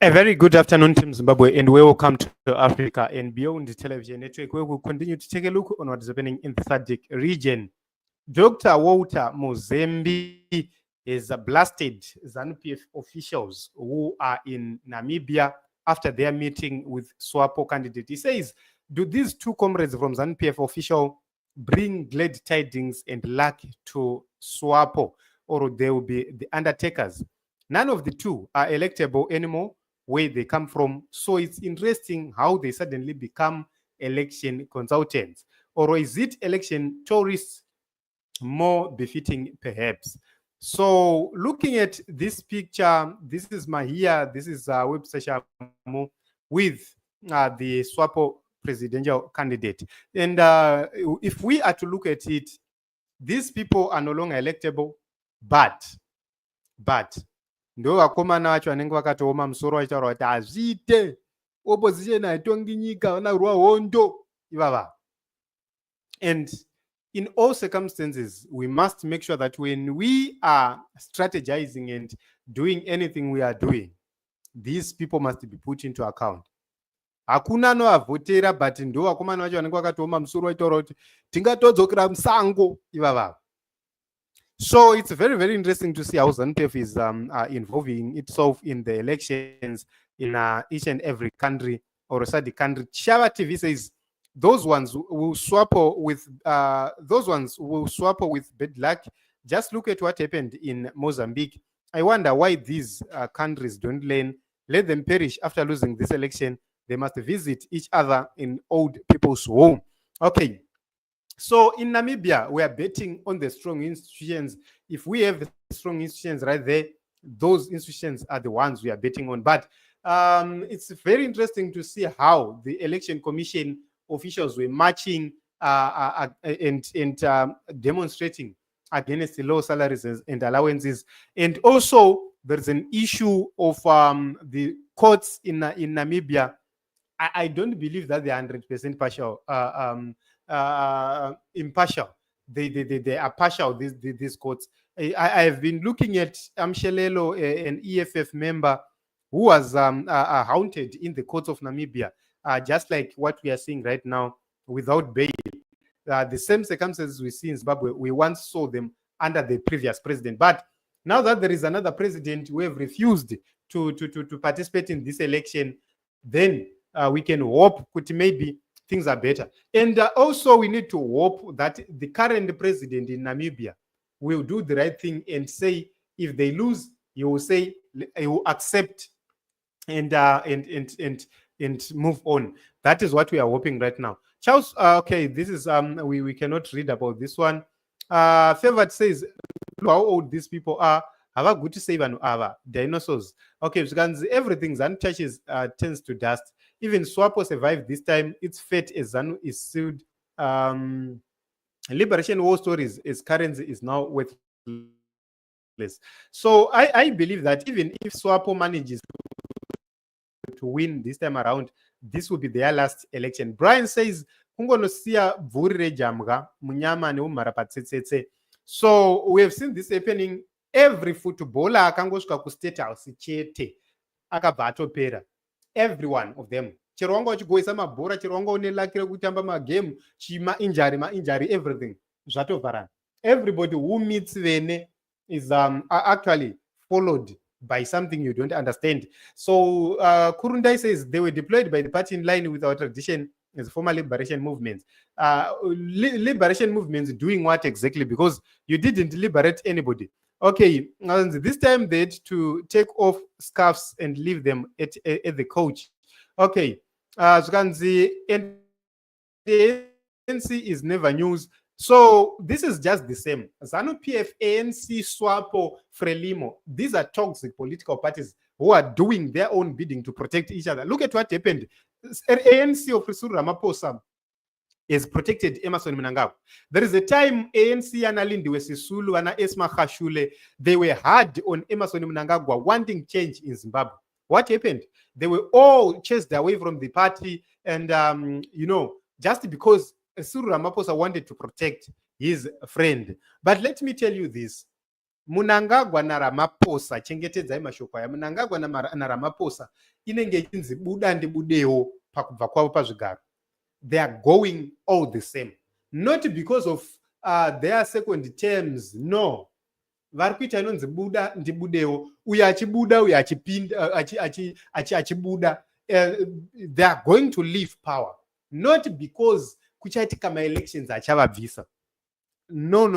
A very good afternoon, Team Zimbabwe, and welcome to Africa and Beyond Television Network, where we'll continue to take a look on what is happening in the SADC region. Dr. Walter Mzembi is blasted ZANU-PF officials who are in Namibia after their meeting with Swapo candidate. He says, do these two comrades from ZANU-PF official bring glad tidings and luck to Swapo, or they will be the undertakers? None of the two are electable anymore where they come from. So it's interesting how they suddenly become election consultants. Or is it election tourists? More befitting, perhaps. So looking at this picture, this is Mahia, this is Webster with the Swapo presidential candidate. And if we are to look at it, these people are no longer electable, but ndo vakomana vacho vanenge vakatooma musoro vachitaura kuti hazviite opposition haitongi nyika vanarwa hondo ivava. And in all circumstances, we must make sure that when we are strategizing and doing anything we are doing, these people must be put into account. Hakuna anovavhotera, but ndo vakomana vacho vanenge vakatooma musoro vachitaura kuti tingatodzokera musango ivava. So it's very, very interesting to see how ZANU-PF is involving itself in the elections in each and every country or SADC country. Chava TV says those ones will Swapo with bad luck. Just look at what happened in Mozambique. I wonder why these countries don't learn. Let them perish after losing this election. They must visit each other in old people's home. Okay. So in Namibia, we are betting on the strong institutions. If we have the strong institutions right there, those institutions are the ones we are betting on. But it's very interesting to see how the election commission officials were marching and demonstrating against the low salaries and allowances. And also, there's an issue of the courts in Namibia. I don't believe that they are 100% partial. Impartial. They are partial, these courts. I have been looking at Amshelelo, an EFF member who was haunted in the courts of Namibia, just like what we are seeing right now without bail. The same circumstances we see in Zimbabwe, we once saw them under the previous president. But now that there is another president who have refused to participate in this election, then we can hope that maybe things are better. And also we need to hope that the current president in Namibia will do the right thing and say, if they lose, he will say, he will accept and move on. That is what we are hoping right now. Charles, okay, this is, we cannot read about this one. Favored says, how old these people are. Have a good to save and other dinosaurs. Okay, so everything ZANU touches turns to dust. Even Swapo survived this time. Its fate as ZANU is sued. Liberation war stories, its currency is now worthless. So I believe that even if Swapo manages to win this time around, this will be their last election. Brian says, so we have seen this happening. Every footballer akangosvika kustate house chete akabva atopera. Every one of them. Chero wanga uchigoisa mabhora, chero wanga une luck rekutamba magame, ma-injury, everything. Zvatovharana. Everybody who meets Vene is actually followed by something you don't understand. So Kurundai says they were deployed by the party in line with our tradition as former liberation movements. Liberation movements doing what exactly? Because you didn't liberate anybody. Okay, this time they had to take off scarves and leave them at the coach. Okay, as you can see, and the ANC is never news. So this is just the same. ZANU-PF, ANC, Swapo, Frelimo, these are toxic political parties who are doing their own bidding to protect each other. Look at what happened. ANC of Cyril Ramaphosa is protected Emerson Mnangagwa. There is a time ANC and Lindiwe Sisulu and Esma Khashule, they were hard on Emerson Mnangagwa, wanting change in Zimbabwe. What happened? They were all chased away from the party, and just because Cyril Ramaphosa wanted to protect his friend. But let me tell you this: Mnangagwa naRamaphosa, chengetedzai mashoko aya, Mnangagwa naRamaphosa inenge ichinzi buda ndibudewo pakubva kwavo pazvigaro. They are going all the same, not because of their second terms. No, vari kuita inonzi buda ndibudewo, uyo achibuda uyo achibuda. They are going to leave power, not because kuchaitika ma-elections achavabvisa. No.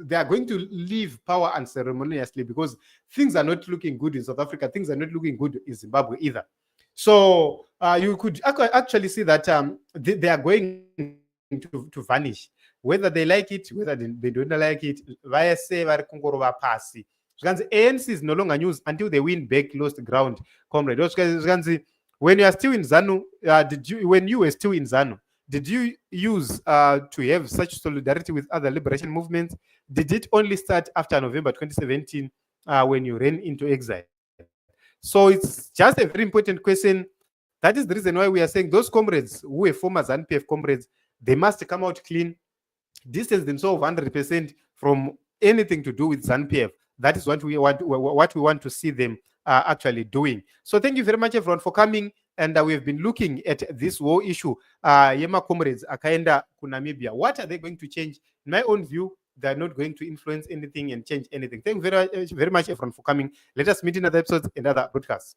They are going to leave power unceremoniously because things are not looking good in South Africa. Things are not looking good in Zimbabwe either. So you could actually see that they are going to vanish. Whether they like it, whether they don't like it, ANC is no longer news until they win back lost ground, comrade. When you are still in ZANU, when you were still in ZANU, did you use to have such solidarity with other liberation movements? Did it only start after November 2017 when you ran into exile? So it's just a very important question. That is the reason why we are saying those comrades who were former ZANU-PF comrades, they must come out clean, distance themselves 100% from anything to do with ZANU-PF. That is what we want to see them actually doing. So thank you very much, everyone, for coming. And we've been looking at this whole issue. Yema comrades akaenda ku Namibia. What are they going to change? In my own view, they're not going to influence anything and change anything. Thank you very much, everyone, for coming. Let us meet in other episodes and other broadcasts.